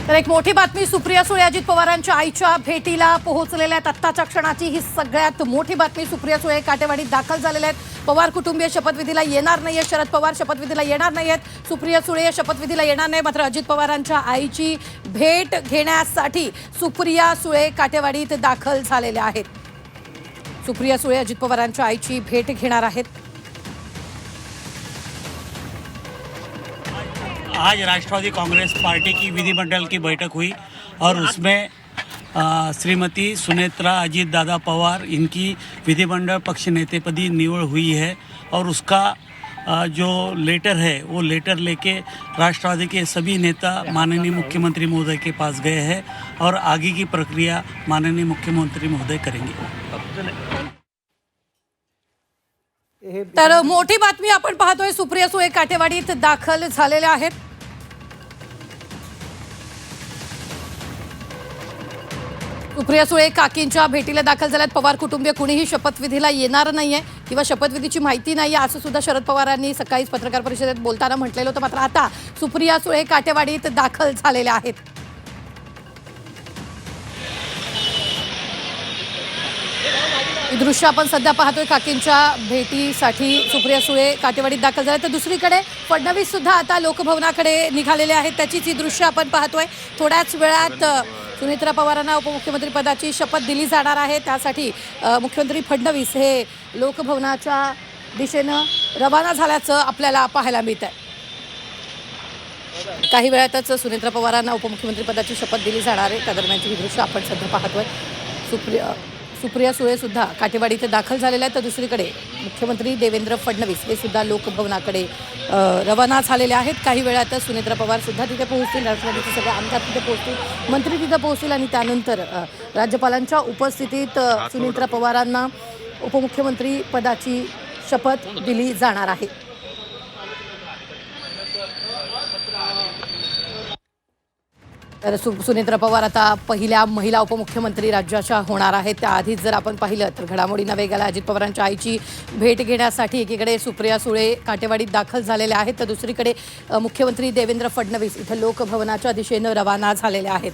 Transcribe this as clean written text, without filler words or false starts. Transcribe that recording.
तर एक मोठी बातमी, सुप्रिया सुळे अजित पवारांच्या आईच्या भेटीला पोहोचलेल्या आहेत. आत्ताच्या क्षणाची ही सगळ्यात मोठी बातमी. सुप्रिया सुळे काटेवाडीत दाखल झालेल्या आहेत. पवार कुटुंबीय शपथविधीला येणार नाहीये. शरद पवार शपथविधीला येणार नाहीयेत. सुप्रिया सुळे शपथविधीला येणार नाही. मात्र अजित पवारांच्या आईची भेट घेण्यासाठी सुप्रिया सुळे काटेवाडीत दाखल झालेल्या आहेत. सुप्रिया सुळे अजित पवारांच्या आईची भेट घेणार आहेत. आज राष्ट्रवादी कांग्रेस पार्टी की विधिमंडल की बैठक हुई और उसमें श्रीमती सुनेत्रा अजीत दादा पवार इनकी विधिमंडल पक्ष नेतेपदी निवड़ हुई है और उसका जो लेटर है वो लेटर लेके राष्ट्रवादी के सभी नेता माननीय मुख्यमंत्री महोदय के पास गए हैं और आगे की प्रक्रिया माननीय मुख्यमंत्री महोदय करेंगे। तर मोठी बातमी आपण पाहतोय, सुप्रिया सुळे काटेवाडीत दाखल झालेल्या आहेत. सुप्रिया सुळे काकींच्या भेटीला दाखल झाल्यात. पवार कुटुंबीय कुणीही शपथविधीला येणार नाहीये किंवा शपथविधीची माहिती नाहीये असं सुद्धा शरद पवारांनी सकाळीच पत्रकार परिषदेत बोलताना म्हटलेलं होतं. मात्र आता सुप्रिया सुळे काटेवाडीत दाखल झालेल्या आहेत. ही दृश्य आपण सध्या पाहतोय. काकींच्या भेटीसाठी सुप्रिया सुळे काटेवाडीत दाखल झाले. तर दुसरीकडे फडणवीस सुद्धा आता लोकभवनाकडे निघालेले आहेत. त्याचीच ही दृश्य आपण पाहतोय. थोड्याच वेळात सुनेत्रा पवारांना उपमुख्यमंत्री पदाची शपथ दिली जाणार आहे. त्यासाठी मुख्यमंत्री फडणवीस हे लोकभवनाच्या दिशेनं रवाना झाल्याचं आपल्याला पाहायला मिळत आहे. काही वेळातच सुनेत्रा पवारांना उपमुख्यमंत्री पदाची शपथ दिली जाणार आहे. त्या दरम्यानची ही दृश्य आपण सध्या पाहतोय. सुप्रिया सुळे सुद्धा काटेवाडीत दाखल झालेल्या आहेत. तर दुसरीकडे मुख्यमंत्री देवेंद्र फडणवीस हे सुद्धा लोकभवनाकडे रवाना झालेले आहेत. काही वेळातच सुनेत्रा पवार सुद्धा तिथे पोहोचतील. राष्ट्रवादीचे सगळे आमदार तिथे पोहोचतील, मंत्री तिथे पोहोचतील आणि त्यानंतर राज्यपालांच्या उपस्थितीत सुनेत्रा पवारांना उपमुख्यमंत्री पदाची शपथ दिली जाणार आहे. तर सुनेत्रा पवार आता पहिल्या महिला उपमुख्यमंत्री राज्याच्या होणार आहेत. त्याआधीच जर आपण पाहिलं तर घडामोडींना वेग आला. अजित पवारांच्या आईची भेट घेण्यासाठी एकीकडे सुप्रिया सुळे काटेवाडीत दाखल झालेल्या आहेत, तर दुसरीकडे मुख्यमंत्री देवेंद्र फडणवीस इथं लोकभवनाच्या दिशेनं रवाना झालेले आहेत.